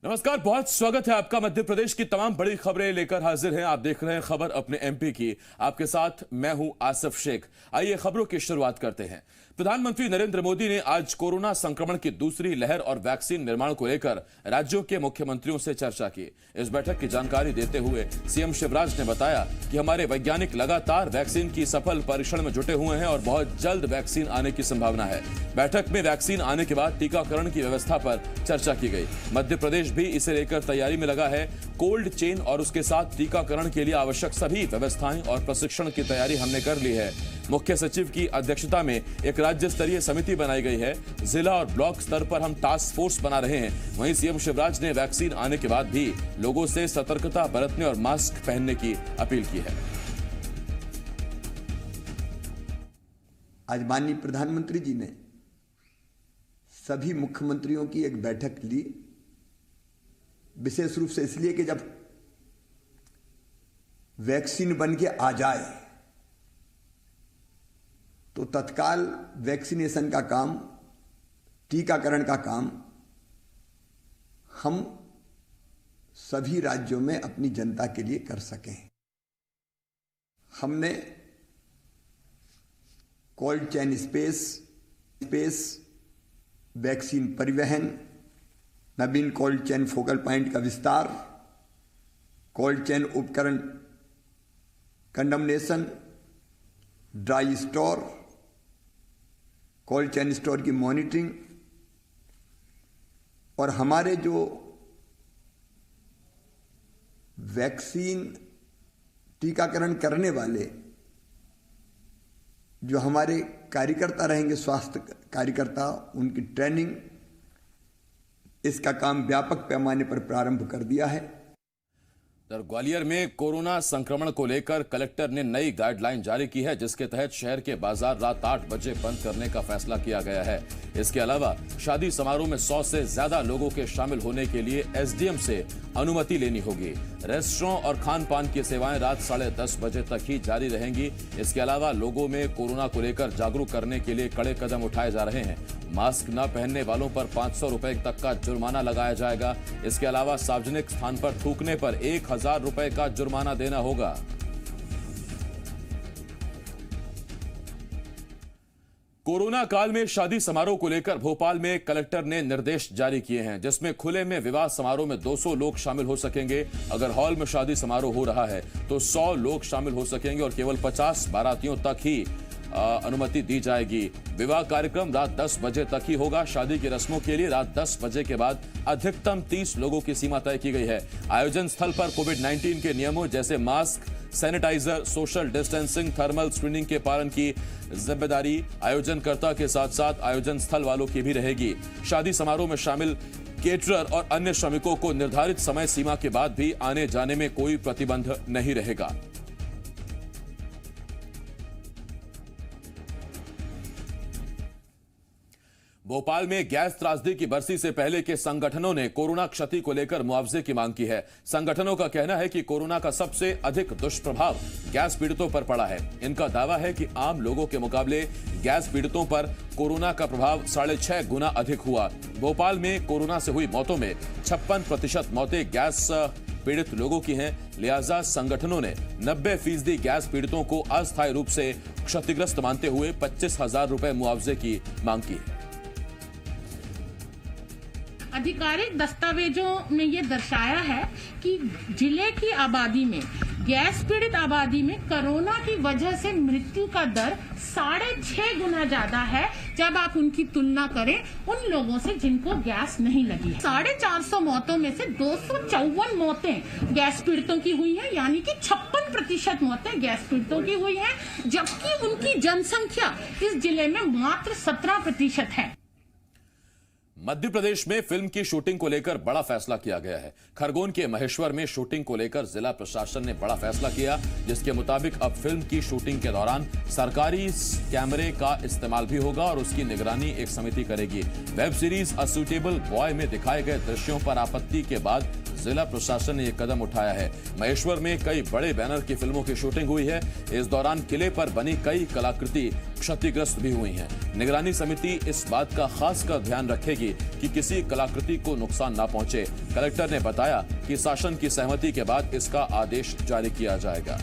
नमस्कार, बहुत स्वागत है आपका। मध्य प्रदेश की तमाम बड़ी खबरें लेकर हाजिर हैं। आप देख रहे हैं खबर अपने एमपी की। आपके साथ मैं हूं आसिफ शेख। आइए खबरों की शुरुआत करते हैं। प्रधानमंत्री नरेंद्र मोदी ने आज कोरोना संक्रमण की दूसरी लहर और वैक्सीन निर्माण को लेकर राज्यों के मुख्यमंत्रियों से चर्चा की। इस बैठक की जानकारी देते हुए सीएम शिवराज ने बताया कि हमारे वैज्ञानिक लगातार वैक्सीन की सफल परीक्षण में जुटे हुए हैं और बहुत जल्द वैक्सीन आने की संभावना है। बैठक में वैक्सीन आने के बाद टीकाकरण की व्यवस्था पर चर्चा की गई। मध्य प्रदेश भी इसे लेकर तैयारी में लगा है। कोल्ड चेन और उसके साथ टीकाकरण के लिए आवश्यक सभी व्यवस्थाएं और प्रशिक्षण की तैयारी हमने कर ली है। मुख्य सचिव की अध्यक्षता में एक राज्य स्तरीय समिति बनाई गई है। जिला और ब्लॉक स्तर पर हम टास्क फोर्स बना रहे हैं। वहीं सीएम शिवराज ने वैक्सीन आने के बाद भी लोगों से सतर्कता बरतने और मास्क पहनने की अपील की है। आज माननीय प्रधानमंत्री जी ने सभी मुख्यमंत्रियों की एक बैठक ली, विशेष रूप से इसलिए कि जब वैक्सीन बन के आ जाए तो तत्काल वैक्सीनेशन का काम, टीकाकरण का काम हम सभी राज्यों में अपनी जनता के लिए कर सकें। हमने कोल्ड चेन स्पेस, वैक्सीन परिवहन, नवीन कोल्ड चेन फोकल पॉइंट का विस्तार, कोल्ड चेन उपकरण condemnation, dry store, cold chain store की मॉनिटरिंग और हमारे जो वैक्सीन टीकाकरण करने वाले जो हमारे कार्यकर्ता रहेंगे, स्वास्थ्य कार्यकर्ता, उनकी ट्रेनिंग, इसका काम व्यापक पैमाने पर प्रारंभ कर दिया है। ग्वालियर में कोरोना संक्रमण को लेकर कलेक्टर ने नई गाइडलाइन जारी की है, जिसके तहत शहर के बाजार रात 8 बजे बंद करने का फैसला किया गया है। इसके अलावा शादी समारोह में 100 से ज्यादा लोगों के शामिल होने के लिए एसडीएम से अनुमति लेनी होगी। रेस्टोरेंट और खान पान की सेवाएं रात 10:30 बजे तक ही जारी रहेंगी। इसके अलावा लोगों में कोरोना को लेकर जागरूक करने के लिए कड़े कदम उठाए जा रहे हैं। मास्क न पहनने वालों पर 500 रुपए तक का जुर्माना लगाया जाएगा। इसके अलावा सार्वजनिक स्थान पर थूकने पर 1000 रुपए का जुर्माना देना होगा। कोरोना काल में शादी समारोह को लेकर भोपाल में कलेक्टर ने निर्देश जारी किए हैं, जिसमें खुले में विवाह समारोह में 200 लोग शामिल हो सकेंगे। अगर हॉल में शादी समारोह हो रहा है तो 100 लोग शामिल हो सकेंगे और केवल 50 बारातियों तक ही अनुमति दी जाएगी। विवाह कार्यक्रम रात 10 बजे तक ही होगा। शादी की रस्मों के लिए रात 10 बजे के बाद अधिकतम 30 लोगों की सीमा तय की गई है। आयोजन स्थल पर कोविड-19 के नियमों जैसे mask, sanitizer, social distancing, thermal screening के पालन की जिम्मेदारी आयोजनकर्ता के साथ साथ आयोजन स्थल वालों की भी रहेगी। शादी समारोह में शामिल केटरर और अन्य श्रमिकों को निर्धारित समय सीमा के बाद भी आने जाने में कोई प्रतिबंध नहीं रहेगा। भोपाल में गैस त्रासदी की बरसी से पहले के संगठनों ने कोरोना क्षति को लेकर मुआवजे की मांग की है। संगठनों का कहना है कि कोरोना का सबसे अधिक दुष्प्रभाव गैस पीड़ितों पर पड़ा है। इनका दावा है कि आम लोगों के मुकाबले गैस पीड़ितों पर कोरोना का प्रभाव 6.5 गुना अधिक हुआ। भोपाल में कोरोना से हुई मौतों में 56% मौतें गैस पीड़ित लोगों की हैं। लिहाजा संगठनों ने 90% गैस पीड़ितों को अस्थायी रूप से क्षतिग्रस्त मानते हुए 25,000 रुपए मुआवजे की मांग की है। आधिकारिक दस्तावेजों में ये दर्शाया है कि जिले की आबादी में, गैस पीड़ित आबादी में कोरोना की वजह से मृत्यु का दर 6.5 गुना ज्यादा है जब आप उनकी तुलना करें उन लोगों से जिनको गैस नहीं लगी है। 450 मौतों में से 254 मौतें गैस पीड़ितों की हुई हैं, यानी कि 56% मौतें गैस पीड़ितों की हुई हैं, जबकि उनकी जनसंख्या इस जिले में मात्र 17% है। मध्य प्रदेश में फिल्म की शूटिंग को लेकर बड़ा फैसला किया गया है। खरगोन के महेश्वर में शूटिंग को लेकर जिला प्रशासन ने बड़ा फैसला किया, जिसके मुताबिक अब फिल्म की शूटिंग के दौरान सरकारी कैमरे का इस्तेमाल भी होगा और उसकी निगरानी एक समिति करेगी। Web series a suitable boy में दिखाए गए दृश्यों पर आपत्ति के बाद जिला प्रशासन ने यह कदम उठाया है। महेश्वर में कई बड़े बैनर की फिल्मों की शूटिंग हुई है। इस दौरान किले पर बनी कई कलाकृति क्षतिग्रस्त भी हुई हैं। निगरानी समिति इस बात का खास कर ध्यान रखेगी कि किसी कलाकृति को नुकसान ना पहुंचे। कलेक्टर ने बताया कि शासन की सहमति के बाद इसका आदेश जारी किया जाएगा।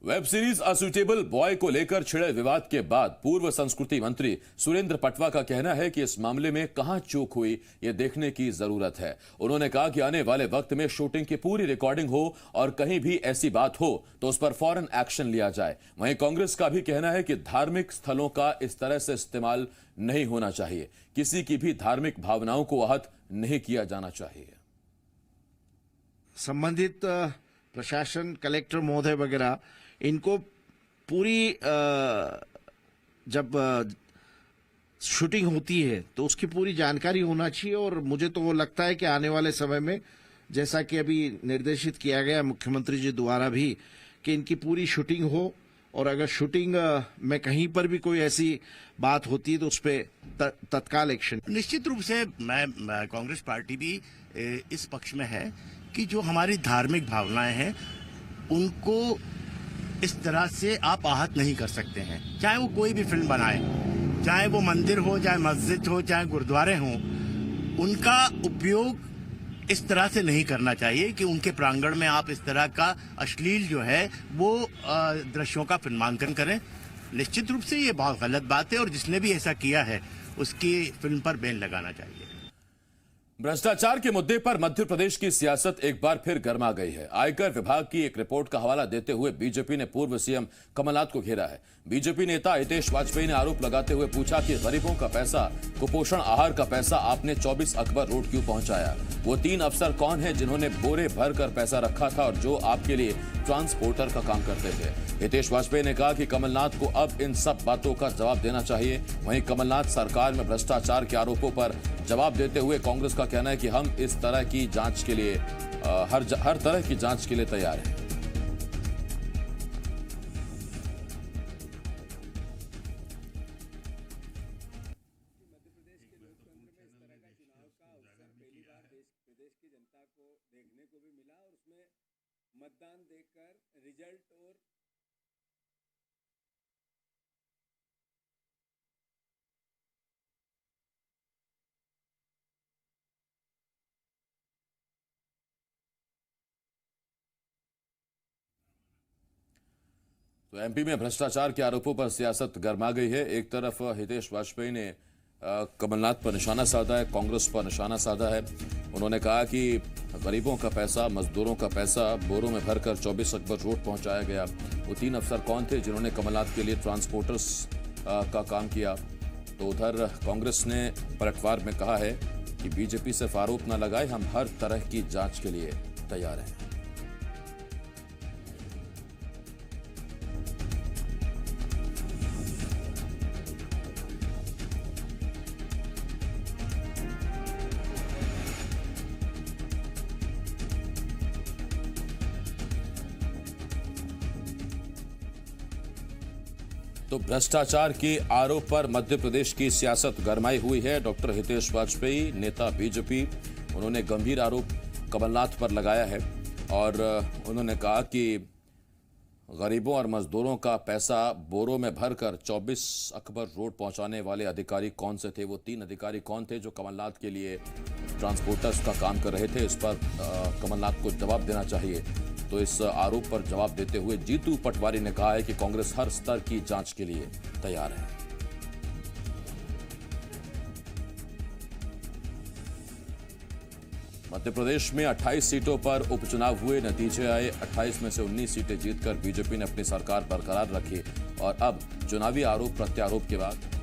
Web series a suitable boy को लेकर छिड़े विवाद के बाद पूर्व संस्कृति मंत्री सुरेंद्र पटवा का कहना है कि इस मामले में कहां चूक हुई यह देखने की जरूरत है। उन्होंने कहा कि आने वाले वक्त में शूटिंग की पूरी रिकॉर्डिंग हो और कहीं भी ऐसी बात हो तो उस पर फौरन एक्शन लिया जाए। वहीं कांग्रेस का भी कहना है कि धार्मिक स्थलों का इस तरह से इस्तेमाल नहीं होना चाहिए। किसी की भी धार्मिक भावनाओं को आहत नहीं किया जाना चाहिए। संबंधित प्रशासन, कलेक्टर महोदय वगैरह इनको पूरी जब शूटिंग होती है तो उसकी पूरी जानकारी होना चाहिए। और मुझे तो वो लगता है कि आने वाले समय में, जैसा कि अभी निर्देशित किया गया मुख्यमंत्री जी द्वारा भी, कि इनकी पूरी शूटिंग हो और अगर शूटिंग में कहीं पर भी कोई ऐसी बात होती है तो उस पर तत्काल एक्शन। निश्चित रूप से मैं कांग्रेस पार्टी भी इस पक्ष में है कि जो हमारी धार्मिक भावनाएं हैं उनको इस तरह से आप आहत नहीं कर सकते हैं। चाहे वो कोई भी फिल्म बनाए, चाहे वो मंदिर हो, चाहे मस्जिद हो, चाहे गुरुद्वारे हों, उनका उपयोग इस तरह से नहीं करना चाहिए कि उनके प्रांगण में आप इस तरह का अश्लील जो है वो दृश्यों का फिल्मांकन करें। निश्चित रूप से ये बहुत गलत बात है और जिसने भी ऐसा किया है उसकी फिल्म पर बैन लगाना चाहिए। भ्रष्टाचार के मुद्दे पर मध्य प्रदेश की सियासत एक बार फिर गर्मा गई है। आयकर विभाग की एक रिपोर्ट का हवाला देते हुए बीजेपी ने पूर्व सीएम कमलनाथ को घेरा है। बीजेपी नेता हितेश वाजपेयी ने आरोप लगाते हुए पूछा कि गरीबों का पैसा, कुपोषण आहार का पैसा आपने 24 अकबर रोड क्यों पहुंचाया? वो 3 अफसर कौन है जिन्होंने बोरे भर कर पैसा रखा था और जो आपके लिए ट्रांसपोर्टर का काम करते थे? हितेश वाजपेयी ने कहा कि कमलनाथ को अब इन सब बातों का जवाब देना चाहिए। वहीं कमलनाथ सरकार में भ्रष्टाचार के आरोपों पर जवाब देते हुए कांग्रेस का कहना है कि हम इस तरह की जांच के लिए हर तरह की जांच के लिए तैयार हैं। मतदान देकर रिजल्ट और तो एमपी में भ्रष्टाचार के आरोपों पर सियासत गर्मा गई है। एक तरफ हितेश वाजपेयी ने कमलनाथ पर निशाना साधा है, कांग्रेस पर निशाना साधा है। उन्होंने कहा कि गरीबों का पैसा, मजदूरों का पैसा बोरों में भरकर 24 अकबर रोड पहुंचाया गया। वो 3 अफसर कौन थे जिन्होंने कमलनाथ के लिए ट्रांसपोर्टर्स का काम किया? तो उधर कांग्रेस ने पलटवार में कहा है कि बीजेपी सिर्फ आरोप न लगाए, हम हर तरह की जांच के लिए तैयार हैं। तो भ्रष्टाचार के आरोप पर मध्य प्रदेश की सियासत गरमाई हुई है। डॉक्टर हितेश वाजपेयी, नेता बीजेपी, उन्होंने गंभीर आरोप कमलनाथ पर लगाया है और उन्होंने कहा कि गरीबों और मजदूरों का पैसा बोरों में भरकर 24 अकबर रोड पहुंचाने वाले अधिकारी कौन से थे? वो 3 अधिकारी कौन थे जो कमलनाथ के लिए ट्रांसपोर्टर्स का काम कर रहे थे? इस पर कमलनाथ को जवाब देना चाहिए। तो इस आरोप पर जवाब देते हुए जीतू पटवारी ने कहा है कि कांग्रेस हर स्तर की जांच के लिए तैयार है। मध्य प्रदेश में 28 सीटों पर उपचुनाव हुए, नतीजे आए। 28 में से 19 सीटें जीतकर बीजेपी ने अपनी सरकार बरकरार रखी और अब चुनावी आरोप प्रत्यारोप के बाद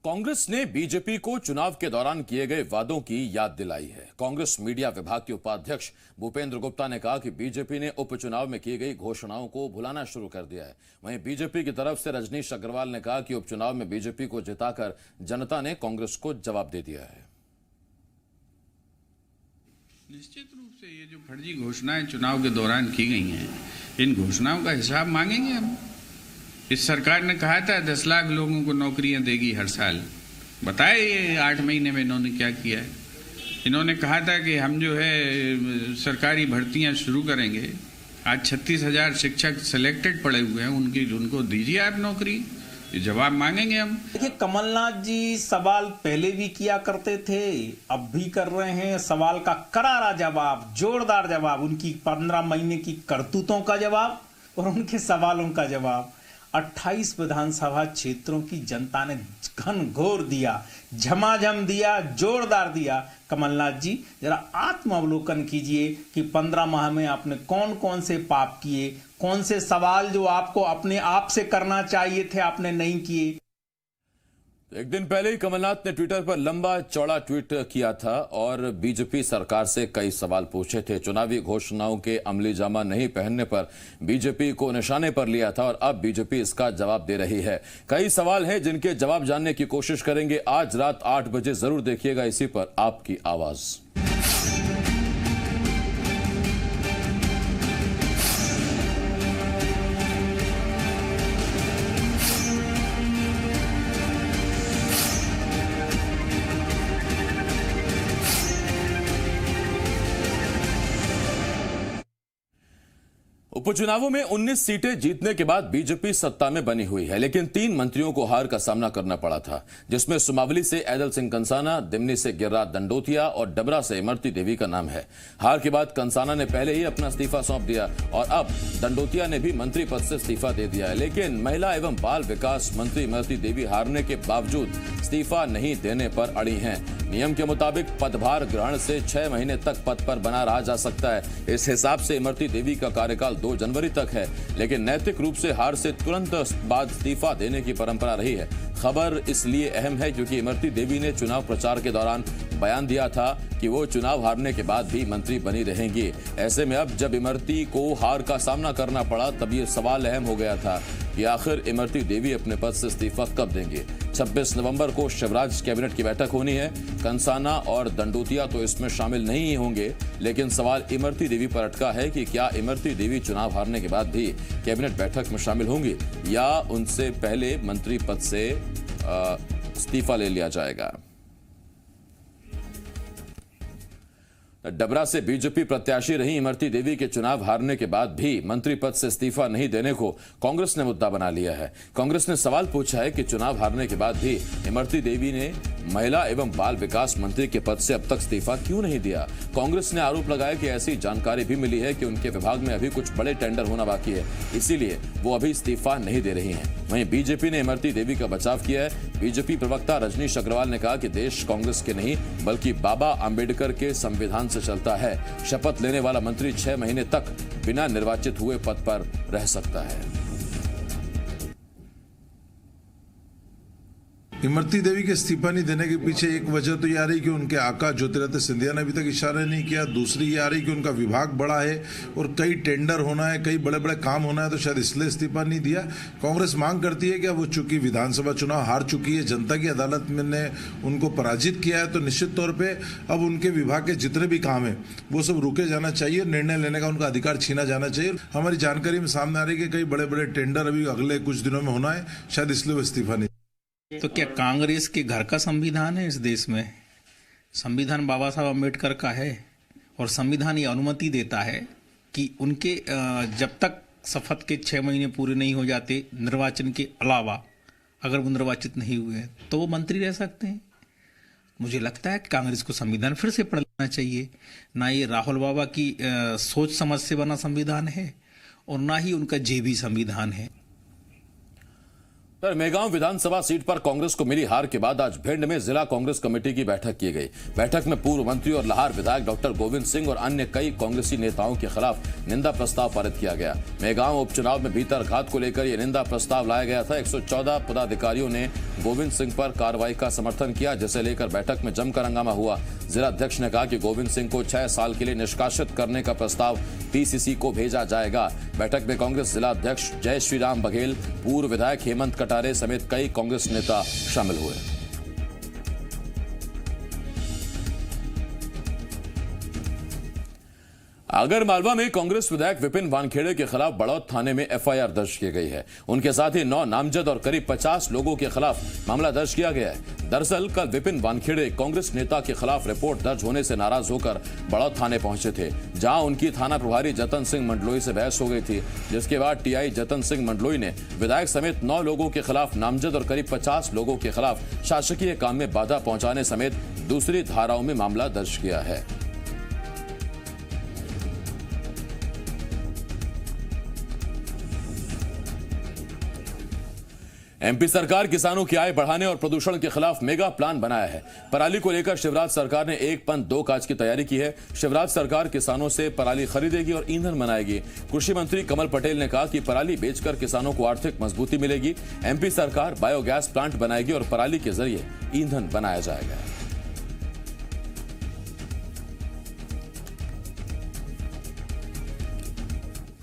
कांग्रेस ने बीजेपी को चुनाव के दौरान किए गए वादों की याद दिलाई है। कांग्रेस मीडिया विभाग के उपाध्यक्ष भूपेंद्र गुप्ता ने कहा कि बीजेपी ने उपचुनाव में की गई घोषणाओं को भुलाना शुरू कर दिया है। वहीं बीजेपी की तरफ से रजनीश अग्रवाल ने कहा कि उपचुनाव में बीजेपी को जिताकर जनता ने कांग्रेस को जवाब दे दिया है। निश्चित रूप से ये जो फर्जी घोषणाएं चुनाव के दौरान की गई हैं, इन घोषणाओं का हिसाब मांगेंगे हम। इस सरकार ने कहा था 10 लाख लोगों को नौकरियां देगी हर साल। बताए ये 8 महीने में इन्होंने क्या किया है। इन्होंने कहा था कि हम जो है सरकारी भर्तियां शुरू करेंगे। आज 36,000 शिक्षक सिलेक्टेड पड़े हुए हैं, उनको दीजिए आप नौकरी। ये जवाब मांगेंगे हम। देखिए, कमलनाथ जी सवाल पहले भी किया करते थे, अब भी कर रहे हैं। सवाल का करारा जवाब, जोरदार जवाब, उनकी 15 महीने की करतूतों का जवाब और उनके सवालों का जवाब। 28 विधानसभा क्षेत्रों की जनता ने घनघोर दिया, झमाझम दिया, जोरदार दिया। कमलनाथ जी जरा आत्मावलोकन कीजिए कि 15 माह में आपने कौन कौन से पाप किए, कौन से सवाल जो आपको अपने आप से करना चाहिए थे आपने नहीं किए। एक दिन पहले ही कमलनाथ ने ट्विटर पर लंबा चौड़ा ट्वीट किया था और बीजेपी सरकार से कई सवाल पूछे थे। चुनावी घोषणाओं के अमली जामा नहीं पहनने पर बीजेपी को निशाने पर लिया था और अब बीजेपी इसका जवाब दे रही है। कई सवाल हैं जिनके जवाब जानने की कोशिश करेंगे। आज रात 8 बजे जरूर देखिएगा इसी पर आपकी आवाज। उपचुनावों में 19 सीटें जीतने के बाद बीजेपी सत्ता में बनी हुई है, लेकिन 3 मंत्रियों को हार का सामना करना पड़ा था, जिसमें सुमावली से ऐदल सिंह कंसाना, दिमनी से गिरिराज दंडोतिया और डबरा से इमरती देवी का नाम है। हार के बाद कंसाना ने पहले ही अपना इस्तीफा सौंप दिया और अब दंडोतिया ने भी मंत्री पद से इस्तीफा दे दिया है। लेकिन महिला एवं बाल विकास मंत्री इमरती देवी हारने के बावजूद इस्तीफा नहीं देने पर अड़ी हैं। नियम के मुताबिक पदभार ग्रहण से 6 महीने तक पद पर बना रहा जा सकता है। इस हिसाब से इमरती देवी का कार्यकाल 2 जनवरी तक है, लेकिन नैतिक रूप से हार से तुरंत बाद इस्तीफा देने की परंपरा रही है। खबर इसलिए अहम है क्योंकि इमरती देवी ने चुनाव प्रचार के दौरान बयान दिया था कि वो चुनाव हारने के बाद भी मंत्री बनी रहेंगी। ऐसे में अब जब इमरती को हार का सामना करना पड़ा तब ये सवाल अहम हो गया था कि आखिर इमरती देवी अपने पद से इस्तीफा कब देंगे। 26 नवंबर को शिवराज कैबिनेट की बैठक होनी है। कंसाना और दंडोतिया तो इसमें शामिल नहीं होंगे, लेकिन सवाल इमरती देवी पर अटका है कि क्या इमरती देवी चुनाव हारने के बाद भी कैबिनेट बैठक में शामिल होंगी या उनसे पहले मंत्री पद से इस्तीफा ले लिया जाएगा। डबरा से बीजेपी प्रत्याशी रही इमरती देवी के चुनाव हारने के बाद भी मंत्री पद से इस्तीफा नहीं देने को कांग्रेस ने मुद्दा बना लिया है। कांग्रेस ने सवाल पूछा है कि चुनाव हारने के बाद भी इमरती देवी ने महिला एवं बाल विकास मंत्री के पद से अब तक इस्तीफा क्यों नहीं दिया। कांग्रेस ने आरोप लगाया कि ऐसी जानकारी भी मिली है कि उनके विभाग में अभी कुछ बड़े टेंडर होना बाकी है, इसीलिए वो अभी इस्तीफा नहीं दे रही हैं। वहीं बीजेपी ने इमरती देवी का बचाव किया है। बीजेपी प्रवक्ता रजनीश अग्रवाल ने कहा कि देश कांग्रेस के नहीं बल्कि बाबा आंबेडकर के संविधान से चलता है। शपथ लेने वाला मंत्री 6 महीने तक बिना निर्वाचित हुए पद पर रह सकता है। इमरती देवी के इस्तीफा नहीं देने के पीछे एक वजह तो ये आ रही कि उनके आका ज्योतिरादित्य सिंधिया ने अभी तक इशारा नहीं किया। दूसरी ये आ रही कि उनका विभाग बड़ा है और कई टेंडर होना है, कई बड़े बड़े काम होना है, तो शायद इसलिए इस्तीफा नहीं दिया। कांग्रेस मांग करती है कि अब वो चूंकि विधानसभा चुनाव हार चुकी है, जनता की अदालत में ने उनको पराजित किया है, तो निश्चित तौर पर अब उनके विभाग के जितने भी काम है वो सब रुके जाना चाहिए। निर्णय लेने का उनका अधिकार छीना जाना चाहिए। हमारी जानकारी में सामने आ रही है कि कई बड़े बड़े टेंडर अभी अगले कुछ दिनों में होना है, शायद इसलिए वो इस्तीफा नहीं। तो क्या कांग्रेस के घर का संविधान है इस देश में? संविधान बाबा साहब अम्बेडकर का है और संविधान ये अनुमति देता है कि उनके जब तक शपथ के 6 महीने पूरे नहीं हो जाते, निर्वाचन के अलावा अगर वो निर्वाचित नहीं हुए तो वो मंत्री रह सकते हैं। मुझे लगता है कि कांग्रेस को संविधान फिर से पढ़ लेना चाहिए। ना ये राहुल बाबा की सोच समझ से बना संविधान है और ना ही उनका जेबी संविधान है। सर, मेगांव विधानसभा सीट पर कांग्रेस को मिली हार के बाद आज भिंड में जिला कांग्रेस कमेटी की बैठक की गई। बैठक में पूर्व मंत्री और लाहार विधायक डॉक्टर गोविंद सिंह और अन्य कई कांग्रेसी नेताओं के खिलाफ निंदा प्रस्ताव पारित किया गया। मेगांव उपचुनाव में भीतरघात को लेकर यह निंदा प्रस्ताव लाया गया था। 114 पदाधिकारियों ने गोविंद सिंह पर कार्रवाई का समर्थन किया, जिसे लेकर बैठक में जमकर हंगामा हुआ। जिला अध्यक्ष ने कहा कि गोविंद सिंह को 6 साल के लिए निष्कासित करने का प्रस्ताव पीसीसी को भेजा जाएगा। बैठक में कांग्रेस जिला अध्यक्ष जय श्री राम बघेल, पूर्व विधायक हेमंत कटारे समेत कई कांग्रेस नेता शामिल हुए। आगर मालवा में कांग्रेस विधायक विपिन वानखेड़े के खिलाफ बड़ौद थाने में एफआईआर दर्ज की गई है। उनके साथ ही 9 नामजद और करीब 50 लोगों के खिलाफ मामला दर्ज किया गया है। दरअसल कल विपिन वानखेड़े कांग्रेस नेता के खिलाफ रिपोर्ट दर्ज होने से नाराज होकर बड़ौद थाने पहुंचे थे, जहां उनकी थाना प्रभारी जतन सिंह मंडलोई से बहस हो गई थी, जिसके बाद टीआई जतन सिंह मंडलोई ने विधायक समेत 9 लोगों के खिलाफ नामजद और करीब 50 लोगों के खिलाफ शासकीय काम में बाधा पहुंचाने समेत दूसरी धाराओं में मामला दर्ज किया है। एमपी सरकार किसानों की आय बढ़ाने और प्रदूषण के खिलाफ मेगा प्लान बनाया है। पराली को लेकर शिवराज सरकार ने 1 पंथ 2 काज की तैयारी की है। शिवराज सरकार किसानों से पराली खरीदेगी और ईंधन बनाएगी। कृषि मंत्री कमल पटेल ने कहा कि पराली बेचकर किसानों को आर्थिक मजबूती मिलेगी। एमपी सरकार बायोगैस प्लांट बनाएगी और पराली के जरिए ईंधन बनाया जाएगा।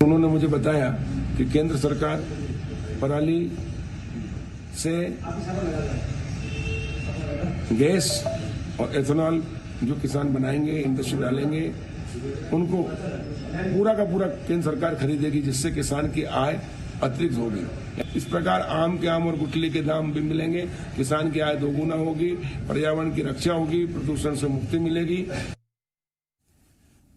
उन्होंने मुझे बताया कि केंद्र सरकार पराली से गैस और एथेनॉल जो किसान बनाएंगे, इंडस्ट्री डालेंगे, उनको पूरा का पूरा केंद्र सरकार खरीदेगी, जिससे किसान की आय अतिरिक्त होगी। इस प्रकार आम के आम और गुठली के दाम भी मिलेंगे, किसान की आय दोगुना होगी, पर्यावरण की रक्षा होगी, प्रदूषण से मुक्ति मिलेगी।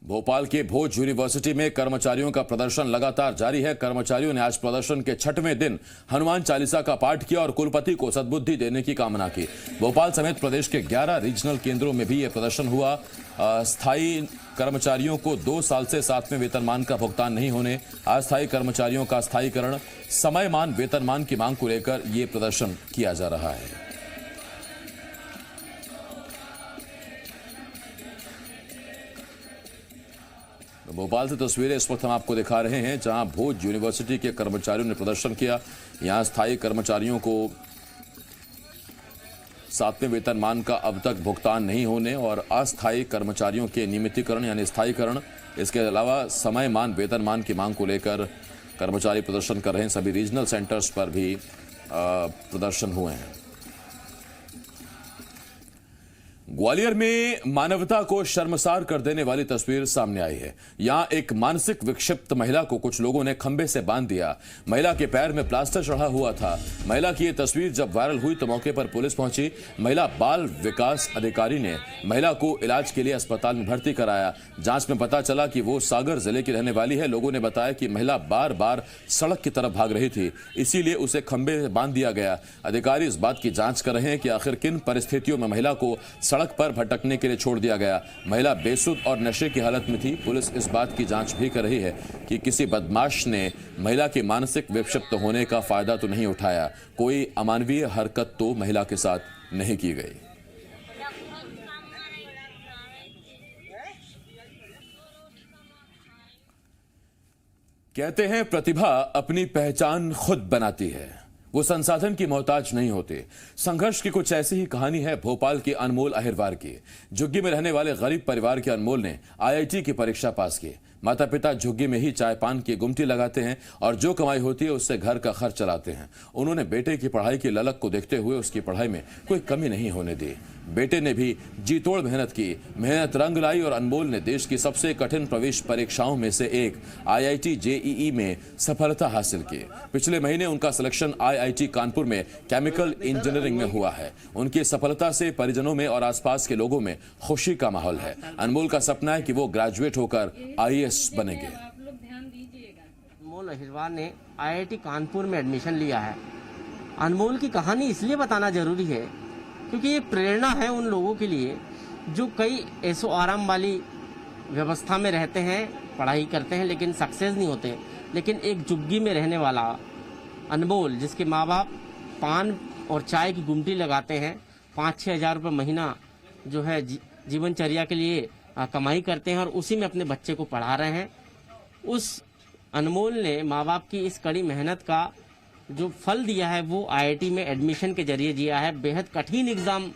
भोपाल के भोज यूनिवर्सिटी में कर्मचारियों का प्रदर्शन लगातार जारी है। कर्मचारियों ने आज प्रदर्शन के 6वें दिन हनुमान चालीसा का पाठ किया और कुलपति को सद्बुद्धि देने की कामना की। भोपाल समेत प्रदेश के 11 रीजनल केंद्रों में भी यह प्रदर्शन हुआ। स्थायी कर्मचारियों को 2 साल से 7वें वेतनमान का भुगतान नहीं होने, अस्थायी कर्मचारियों का स्थायीकरण, समयमान वेतनमान की मांग को लेकर यह प्रदर्शन किया जा रहा है। भोपाल से तस्वीरें इस वक्त हम आपको दिखा रहे हैं, जहां भोज यूनिवर्सिटी के कर्मचारियों ने प्रदर्शन किया। यहां स्थायी कर्मचारियों को 7वें वेतनमान का अब तक भुगतान नहीं होने और अस्थायी कर्मचारियों के नियमितीकरण यानी स्थायीकरण, इसके अलावा समयमान वेतनमान की मांग को लेकर कर्मचारी प्रदर्शन कर रहे हैं। सभी रीजनल सेंटर्स पर भी प्रदर्शन हुए हैं। ग्वालियर में मानवता को शर्मसार कर देने वाली तस्वीर सामने आई है। यहां एक मानसिक विक्षिप्त महिला को कुछ लोगों ने खंबे से बांध दिया। महिला के पैर में प्लास्टर चढ़ा हुआ था। महिला की यह तस्वीर जब वायरल हुई तो मौके पर पुलिस पहुंची। महिला बाल विकास अधिकारी ने महिला को इलाज के लिए अस्पताल में भर्ती कराया। जांच में पता चला कि वो सागर जिले की रहने वाली है। लोगों ने बताया कि महिला बार बार सड़क की तरफ भाग रही थी, इसीलिए उसे खंबे से बांध दिया गया। अधिकारी इस बात की जांच कर रहे हैं कि आखिर किन परिस्थितियों में महिला को सड़क पर भटकने के लिए छोड़ दिया गया। महिला बेसुध और नशे की हालत में थी। पुलिस इस बात की जांच भी कर रही है कि किसी बदमाश ने महिला के मानसिक विक्षिप्त होने का फायदा तो नहीं उठाया। कोई अमानवीय हरकत तो महिला के साथ नहीं की गई। कहते हैं प्रतिभा अपनी पहचान खुद बनाती है, वो संसाधन की मोहताज नहीं होते। संघर्ष की कुछ ऐसी ही कहानी है भोपाल के अनमोल अहिरवार की। झुग्गी में रहने वाले गरीब परिवार के अनमोल ने आईआईटी की परीक्षा पास की। माता पिता झुग्गी में ही चाय पान की गुमटी लगाते हैं और जो कमाई होती है उससे घर का खर्च चलाते हैं। उन्होंने बेटे की पढ़ाई की ललक को देखते हुए उसकी पढ़ाई में कोई कमी नहीं होने दी। बेटे ने भी जी तोड़ मेहनत की, मेहनत रंग लाई और अनमोल ने देश की सबसे कठिन प्रवेश परीक्षाओं में से एक आईआईटी जेईई में सफलता हासिल की। पिछले महीने उनका सिलेक्शन आईआईटी कानपुर में केमिकल इंजीनियरिंग में हुआ है। उनकी सफलता से परिजनों में और आसपास के लोगों में खुशी का माहौल है। अनमोल का सपना है कि वो ग्रेजुएट होकर आईएएस बनेंगे। अनमोल अहिरवार ने आईआईटी कानपुर में एडमिशन लिया है। अनमोल की कहानी इसलिए बताना जरूरी है क्योंकि ये प्रेरणा है उन लोगों के लिए जो कई ऐसो आराम वाली व्यवस्था में रहते हैं, पढ़ाई करते हैं लेकिन सक्सेस नहीं होते। लेकिन एक झुग्गी में रहने वाला अनमोल, जिसके माँ बाप पान और चाय की गुमटी लगाते हैं, 5-6 हज़ार रुपये महीना जो है जीवनचर्या के लिए कमाई करते हैं और उसी में अपने बच्चे को पढ़ा रहे हैं। उस अनमोल ने माँ बाप की इस कड़ी मेहनत का जो फल दिया है वो आईआईटी में एडमिशन के जरिए दिया है। बेहद कठिन एग्ज़ाम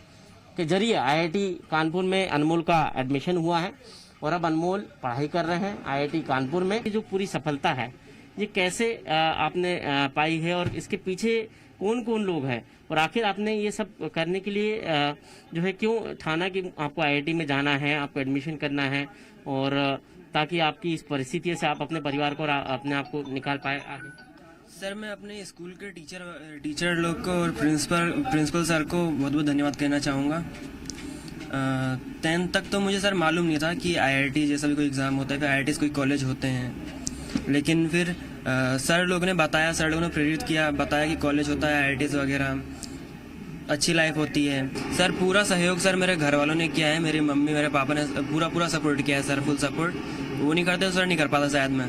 के जरिए आईआईटी कानपुर में अनमोल का एडमिशन हुआ है और अब अनमोल पढ़ाई कर रहे हैं आईआईटी कानपुर में। जो पूरी सफलता है ये कैसे आपने पाई है और इसके पीछे कौन कौन लोग हैं और आखिर आपने ये सब करने के लिए जो है क्यों ठाना कि आपको आईआईटी में जाना है, आपको एडमिशन करना है और ताकि आपकी इस परिस्थिति से आप अपने परिवार को और अपने आप को निकाल पाए आगे? सर, मैं अपने स्कूल के टीचर लोग को और प्रिंसिपल सर को बहुत बहुत धन्यवाद कहना चाहूँगा। 10th तक तो मुझे सर मालूम नहीं था कि आईआईटी जैसा भी कोई एग्ज़ाम होता है, फिर आईआईटी कोई कॉलेज होते हैं, लेकिन फिर सर लोगों ने बताया, सर लोगों ने प्रेरित किया, बताया कि कॉलेज होता है, आईआईटी वगैरह अच्छी लाइफ होती है। सर पूरा सहयोग सर मेरे घर वालों ने किया है, मेरी मम्मी मेरे पापा ने पूरा सपोर्ट किया है सर, फुल सपोर्ट। वो नहीं करते तो सर नहीं कर पाता शायद मैं।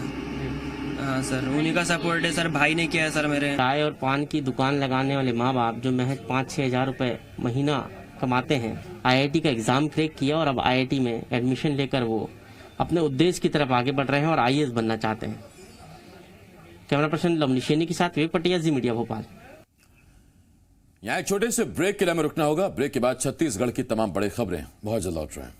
हाँ सर, उन्हीं का सपोर्ट है सर, भाई ने किया है सर मेरे। चाय और पान की दुकान लगाने वाले माँ बाप जो महज 5-6 हज़ार रुपये महीना कमाते हैं, आईआईटी का एग्ज़ाम क्रैक किया और अब आईआईटी में एडमिशन लेकर वो अपने उद्देश्य की तरफ आगे बढ़ रहे हैं और आईएएस बनना चाहते हैं। कैमरा पर्सन लवनी शेनी के साथ विवेक पटिया, जी मीडिया भोपाल। यहाँ एक छोटे से ब्रेक के लिए हमें रुकना होगा। ब्रेक के बाद छत्तीसगढ़ की तमाम बड़ी खबरें बहुत जल्द लौट रहे हैं।